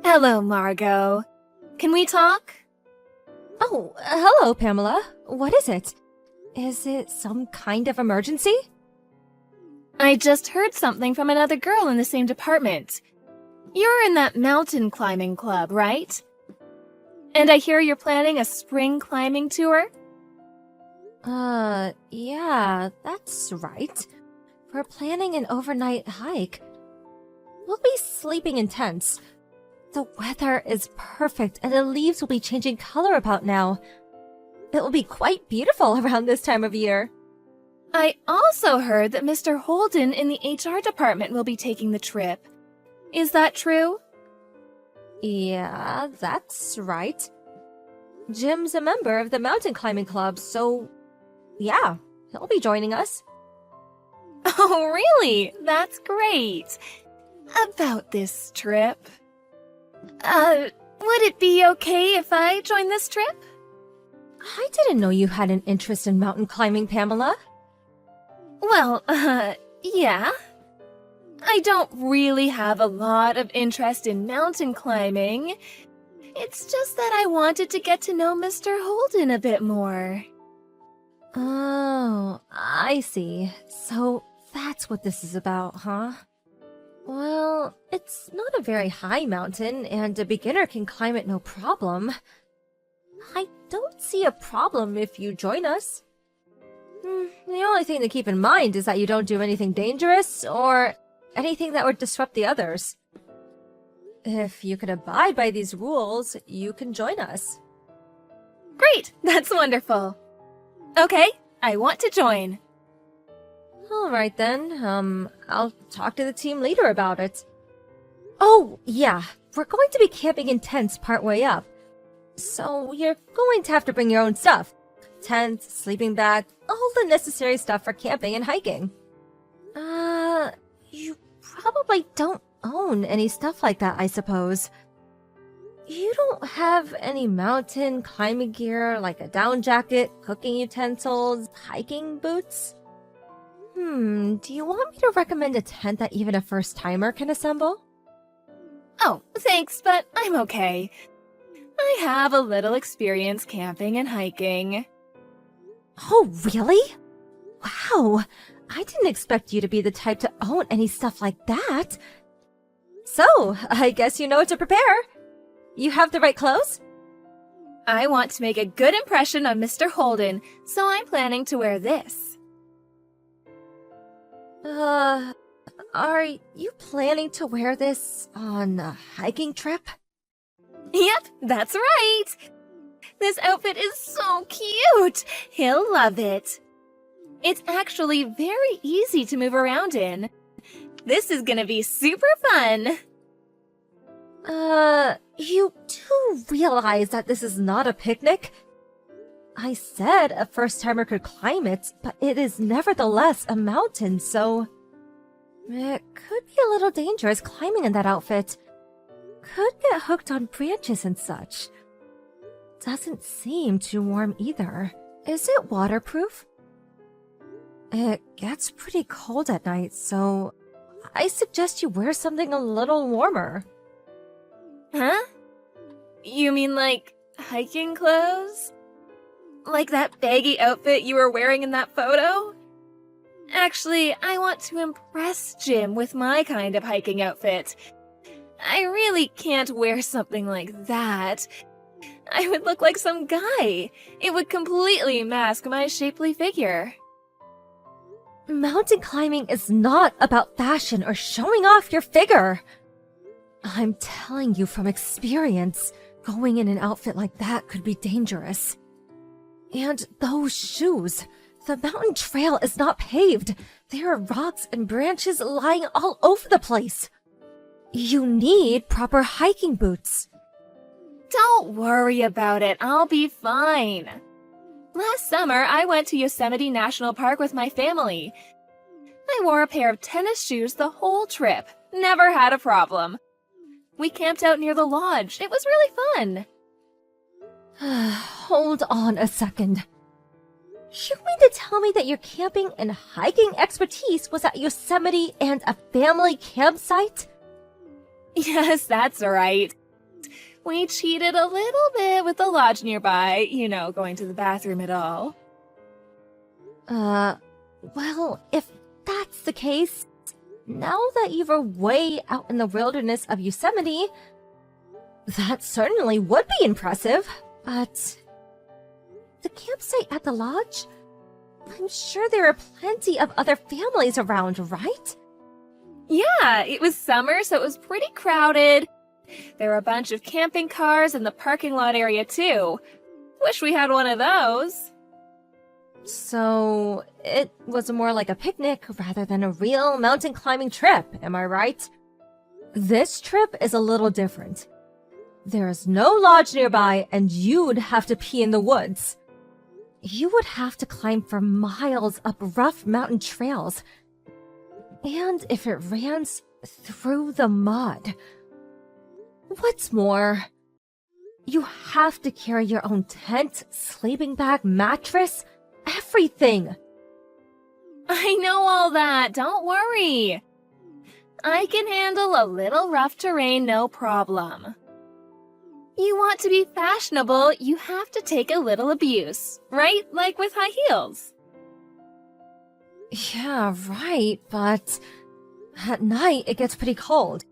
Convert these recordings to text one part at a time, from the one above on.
Hello, Margot. Can we talk? Oh, hello, Pamela. What is it? Is it some kind of emergency? I just heard something from another girl in the same department. You're in that mountain climbing club, right? And I hear you're planning a spring climbing tour? Yeah, that's right. We're planning an overnight hike. We'll be sleeping in tents. The weather is perfect and the leaves will be changing color about now. It will be quite beautiful around this time of year. I also heard that Mr. Holden in the HR department will be taking the trip. Is that true? Yeah, that's right. Jim's a member of the mountain climbing club, so yeah, he'll be joining us. Oh, really? That's great. About this trip. Would it be okay if I join this trip? I didn't know you had an interest in mountain climbing, Pamela. Well, yeah. I don't really have a lot of interest in mountain climbing. It's just that I wanted to get to know Mr. Holden a bit more. Oh, I see. So that's what this is about, huh? Well, it's not a very high mountain, and a beginner can climb it no problem. I don't see a problem if you join us. The only thing to keep in mind is that you don't do anything dangerous or anything that would disrupt the others. If you can abide by these rules, you can join us. Great! That's wonderful. Okay, I want to join. Alright then, I'll talk to the team leader about it. Oh, yeah, we're going to be camping in tents partway up. So you're going to have to bring your own stuff. Tent, sleeping bag, all the necessary stuff for camping and hiking. You probably don't own any stuff like that, I suppose. You don't have any mountain climbing gear like a down jacket, cooking utensils, hiking boots? Do you want me to recommend a tent that even a first-timer can assemble? Oh, thanks, but I'm okay. I have a little experience camping and hiking. Oh, really? Wow, I didn't expect you to be the type to own any stuff like that. So, I guess you know what to prepare. You have the right clothes? I want to make a good impression on Mr. Holden, so I'm planning to wear this. Are you planning to wear this on a hiking trip? Yep, that's right! This outfit is so cute! He'll love it. It's actually very easy to move around in. This is gonna be super fun! You do realize that this is not a picnic? I said a first-timer could climb it, but it is nevertheless a mountain, so it could be a little dangerous climbing in that outfit. Could get hooked on branches and such. Doesn't seem too warm either. Is it waterproof? It gets pretty cold at night, so I suggest you wear something a little warmer. Huh? You mean like hiking clothes? Like that baggy outfit you were wearing in that photo? Actually, I want to impress Jim with my kind of hiking outfit. I really can't wear something like that. I would look like some guy. It would completely mask my shapely figure. Mountain climbing is not about fashion or showing off your figure. I'm telling you from experience, going in an outfit like that could be dangerous. And those shoes. The mountain trail is not paved. There are rocks and branches lying all over the place. You need proper hiking boots. Don't worry about it. I'll be fine. Last summer, I went to Yosemite National Park with my family. I wore a pair of tennis shoes the whole trip. Never had a problem. We camped out near the lodge. It was really fun. Hold on a second. You mean to tell me that your camping and hiking expertise was at Yosemite and a family campsite? Yes, that's right. We cheated a little bit with the lodge nearby, going to the bathroom at all. Well, if that's the case, now that you were way out in the wilderness of Yosemite, that certainly would be impressive, but the campsite at the lodge? I'm sure there are plenty of other families around, right? Yeah, it was summer, so it was pretty crowded. There were a bunch of camping cars in the parking lot area, too. Wish we had one of those. So, it was more like a picnic rather than a real mountain climbing trip, am I right? This trip is a little different. There is no lodge nearby, and you'd have to pee in the woods. You would have to climb for miles up rough mountain trails. And if it ran through the mud. What's more, you have to carry your own tent, sleeping bag, mattress, everything. I know all that, don't worry. I can handle a little rough terrain, no problem. You want to be fashionable, you have to take a little abuse, right? Like with high heels. Yeah, right, but at night it gets pretty cold.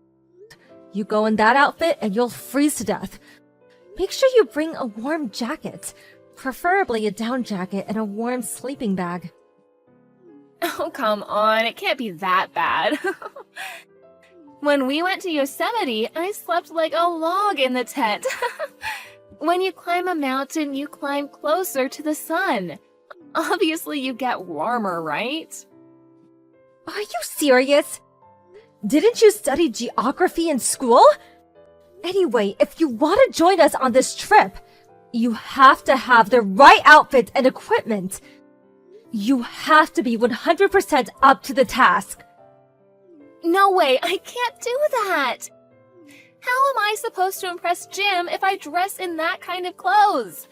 You go in that outfit and you'll freeze to death. Make sure you bring a warm jacket, preferably a down jacket and a warm sleeping bag. Oh, come on, it can't be that bad. When we went to Yosemite, I slept like a log in the tent. When you climb a mountain, you climb closer to the sun. Obviously, you get warmer, right? Are you serious? Didn't you study geography in school? Anyway, if you want to join us on this trip, you have to have the right outfit and equipment. You have to be 100% up to the task. No way, I can't do that! How am I supposed to impress Jim if I dress in that kind of clothes?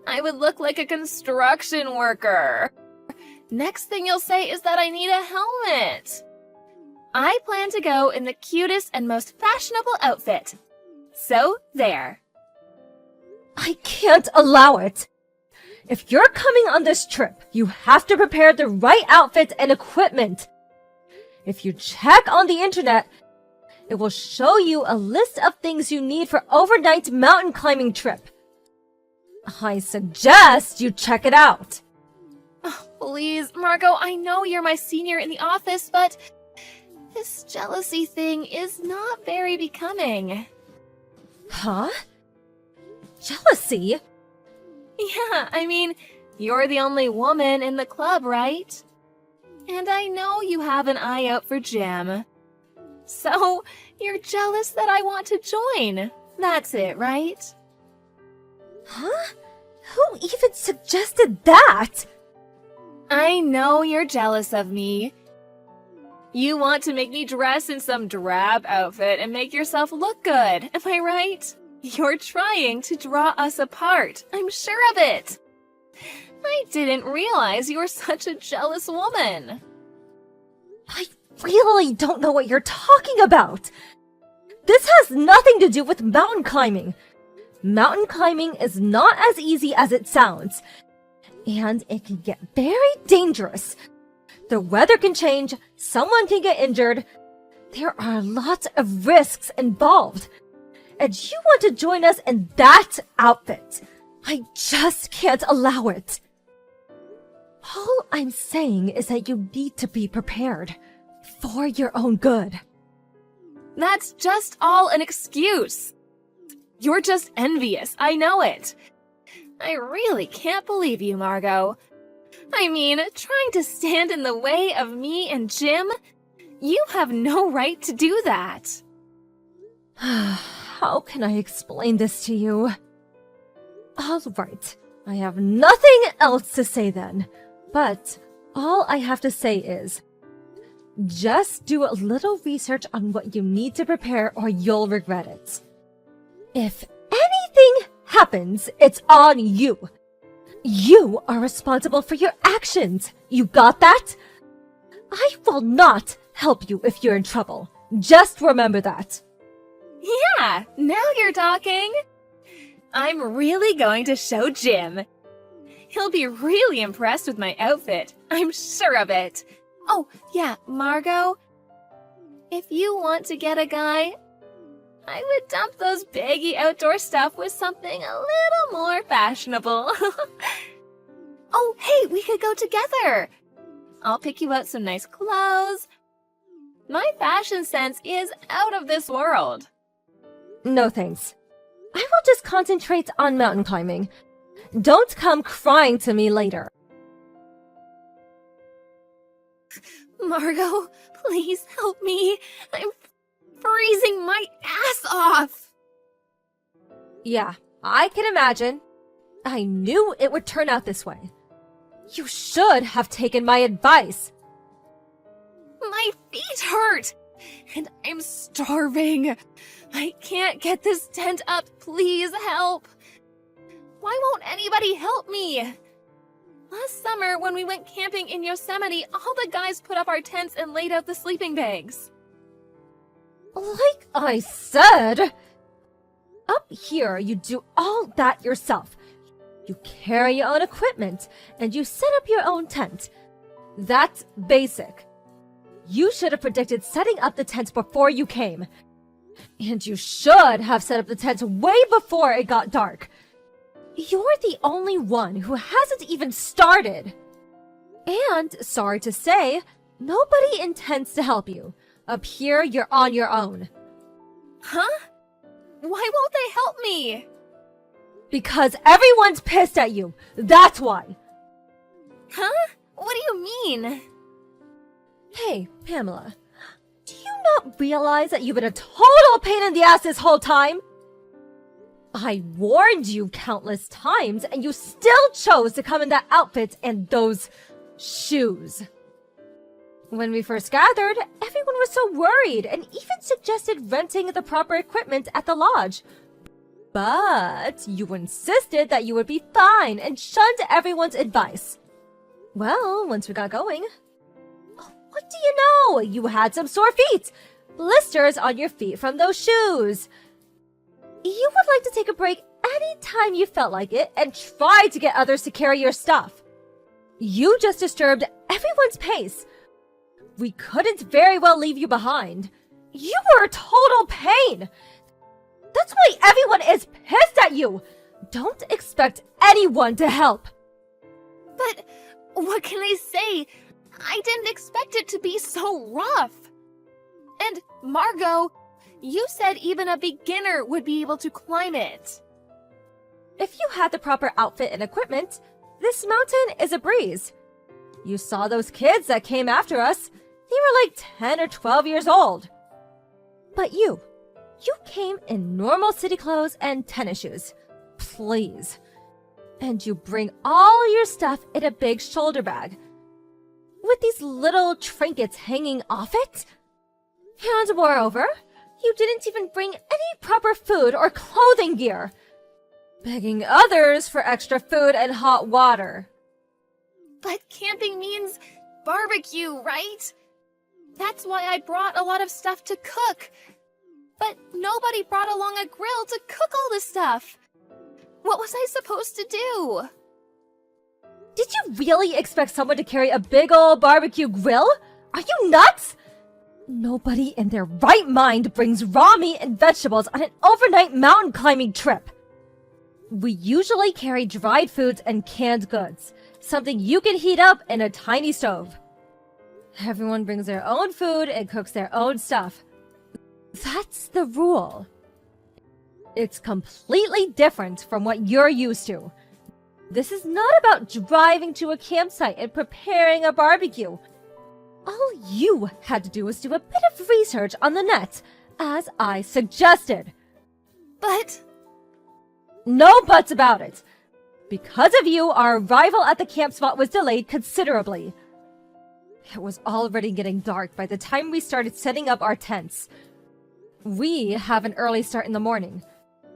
I would look like a construction worker. Next thing you'll say is that I need a helmet. I plan to go in the cutest and most fashionable outfit. So, there. I can't allow it. If you're coming on this trip, you have to prepare the right outfit and equipment. If you check on the internet, it will show you a list of things you need for overnight mountain climbing trip. I suggest you check it out. Oh, please, Margot, I know you're my senior in the office, but this jealousy thing is not very becoming. Huh? Jealousy? Yeah, I mean, you're the only woman in the club, right? And I know you have an eye out for Jim. So, you're jealous that I want to join. That's it, right? Huh? Who even suggested that? I know you're jealous of me. You want to make me dress in some drab outfit and make yourself look good, am I right? You're trying to draw us apart, I'm sure of it. I didn't realize you were such a jealous woman. I really don't know what you're talking about. This has nothing to do with mountain climbing. Mountain climbing is not as easy as it sounds, and it can get very dangerous. The weather can change, someone can get injured. There are lots of risks involved. And you want to join us in that outfit. I just can't allow it. All I'm saying is that you need to be prepared for your own good. That's just all an excuse. You're just envious, I know it. I really can't believe you, Margot. I mean, trying to stand in the way of me and Jim? You have no right to do that. How can I explain this to you? All right, I have nothing else to say then. But all I have to say is, just do a little research on what you need to prepare or you'll regret it. If anything happens, it's on you. You are responsible for your actions. You got that? I will not help you if you're in trouble. Just remember that. Yeah, now you're talking. I'm really going to show Jim. He'll be really impressed with my outfit. I'm sure of it. Oh, yeah, Margot. If you want to get a guy, I would dump those baggy outdoor stuff with something a little more fashionable. Oh, hey, we could go together. I'll pick you out some nice clothes. My fashion sense is out of this world. No thanks. I will just concentrate on mountain climbing. Don't come crying to me later. Margot, please help me. I'm freezing my ass off. Yeah, I can imagine. I knew it would turn out this way. You should have taken my advice. My feet hurt, and I'm starving. I can't get this tent up. Please help. Why won't anybody help me? Last summer, when we went camping in Yosemite, all the guys put up our tents and laid out the sleeping bags. Like I said, up here you do all that yourself. You carry your own equipment, and you set up your own tent. That's basic. You should have predicted setting up the tent before you came. And you should have set up the tent way before it got dark. You're the only one who hasn't even started. And, sorry to say, nobody intends to help you. Up here, you're on your own. Huh? Why won't they help me? Because everyone's pissed at you. That's why. Huh? What do you mean? Hey, Pamela. Do you not realize that you've been a total pain in the ass this whole time? I warned you countless times, and you still chose to come in that outfit and those shoes. When we first gathered, everyone was so worried and even suggested renting the proper equipment at the lodge. But you insisted that you would be fine and shunned everyone's advice. Well, once we got going, what do you know? You had some sore feet. Blisters on your feet from those shoes. You would like to take a break anytime you felt like it and try to get others to carry your stuff. You just disturbed everyone's pace. We couldn't very well leave you behind. You were a total pain. That's why everyone is pissed at you. Don't expect anyone to help. But what can I say? I didn't expect it to be so rough. And Margot, you said even a beginner would be able to climb it. If you had the proper outfit and equipment, this mountain is a breeze. You saw those kids that came after us. They were like 10 or 12 years old. But you came in normal city clothes and tennis shoes. Please. And you bring all your stuff in a big shoulder bag. With these little trinkets hanging off it. And moreover, you didn't even bring any proper food or clothing gear. Begging others for extra food and hot water. But camping means barbecue, right? That's why I brought a lot of stuff to cook. But nobody brought along a grill to cook all this stuff. What was I supposed to do? Did you really expect someone to carry a big old barbecue grill? Are you nuts? Nobody in their right mind brings raw meat and vegetables on an overnight mountain climbing trip. We usually carry dried foods and canned goods, something you can heat up in a tiny stove. Everyone brings their own food and cooks their own stuff. That's the rule. It's completely different from what you're used to. This is not about driving to a campsite and preparing a barbecue. All you had to do was do a bit of research on the net, as I suggested. But... No buts about it. Because of you, our arrival at the camp spot was delayed considerably. It was already getting dark by the time we started setting up our tents. We have an early start in the morning,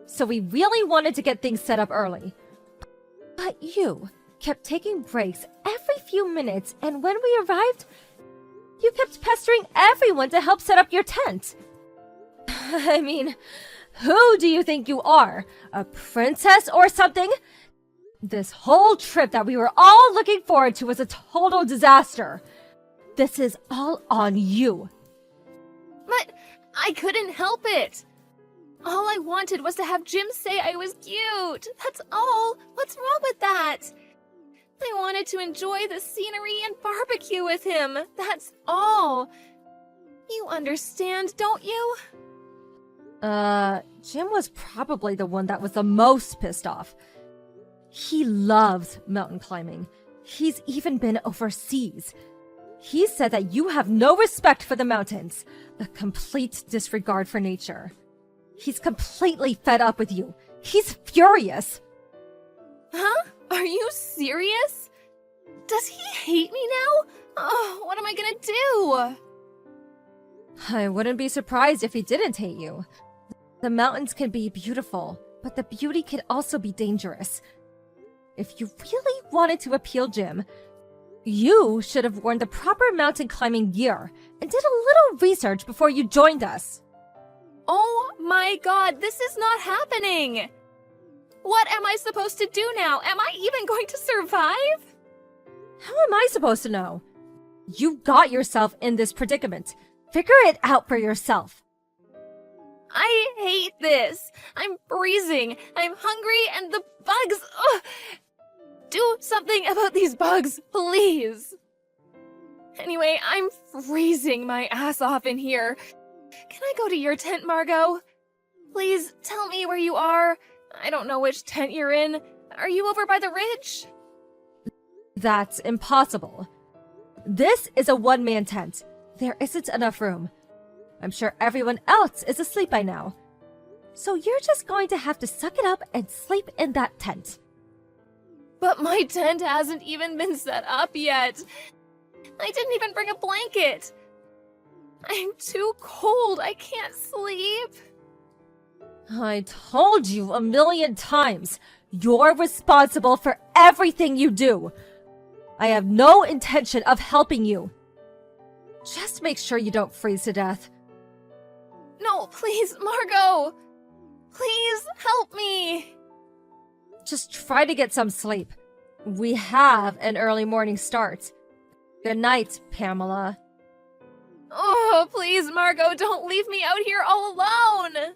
so we really wanted to get things set up early. But you kept taking breaks every few minutes, and when we arrived, you kept pestering everyone to help set up your tent. I mean, who do you think you are? A princess or something? This whole trip that we were all looking forward to was a total disaster. This is all on you. But I couldn't help it. All I wanted was to have Jim say I was cute. That's all. What's wrong with that? I wanted to enjoy the scenery and barbecue with him. That's all. You understand, don't you? Jim was probably the one that was the most pissed off. He loves mountain climbing. He's even been overseas. He said that you have no respect for the mountains, a complete disregard for nature. He's completely fed up with you. He's furious. Huh? Are you serious? Does he hate me now? Oh, what am I gonna do? I wouldn't be surprised if he didn't hate you. The mountains can be beautiful, but the beauty can also be dangerous. If you really wanted to appeal Jim, you should have worn the proper mountain climbing gear and did a little research before you joined us. Oh my god, this is not happening! What am I supposed to do now? Am I even going to survive? How am I supposed to know? You got yourself in this predicament. Figure it out for yourself. I hate this. I'm freezing. I'm hungry and the bugs. Ugh. Do something about these bugs, please. Anyway, I'm freezing my ass off in here. Can I go to your tent, Margot? Please tell me where you are. I don't know which tent you're in. Are you over by the ridge? That's impossible. This is a one-man tent. There isn't enough room. I'm sure everyone else is asleep by now. So you're just going to have to suck it up and sleep in that tent. But my tent hasn't even been set up yet. I didn't even bring a blanket. I'm too cold. I can't sleep. I told you 1,000,000 times. You're responsible for everything you do. I have no intention of helping you. Just make sure you don't freeze to death. No, please, Margot. Please help me. Just try to get some sleep. We have an early morning start. Good night, Pamela. Oh, please, Margot, don't leave me out here all alone.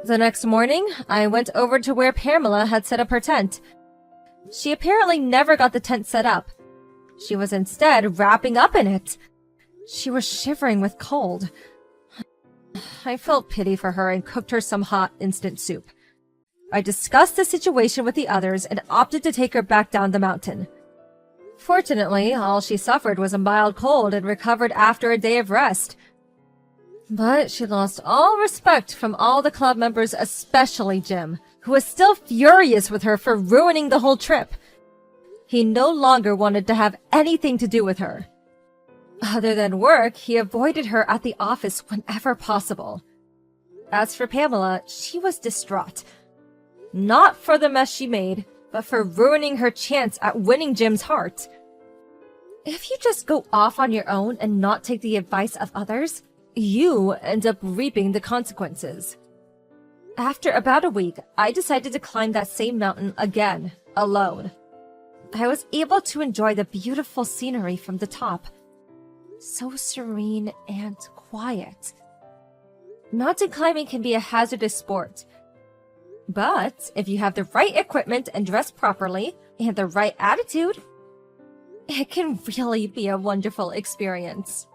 The next morning, I went over to where Pamela had set up her tent. She apparently never got the tent set up. She was instead wrapping up in it. She was shivering with cold. I felt pity for her and cooked her some hot instant soup. I discussed the situation with the others and opted to take her back down the mountain. Fortunately, all she suffered was a mild cold and recovered after a day of rest. But she lost all respect from all the club members, especially Jim, who was still furious with her for ruining the whole trip. He no longer wanted to have anything to do with her. Other than work, he avoided her at the office whenever possible. As for Pamela, she was distraught. Not for the mess she made, but for ruining her chance at winning Jim's heart. If you just go off on your own and not take the advice of others, you end up reaping the consequences. After about a week, I decided to climb that same mountain again, alone. I was able to enjoy the beautiful scenery from the top. So serene and quiet. Mountain climbing can be a hazardous sport. But if you have the right equipment and dress properly, and the right attitude, it can really be a wonderful experience.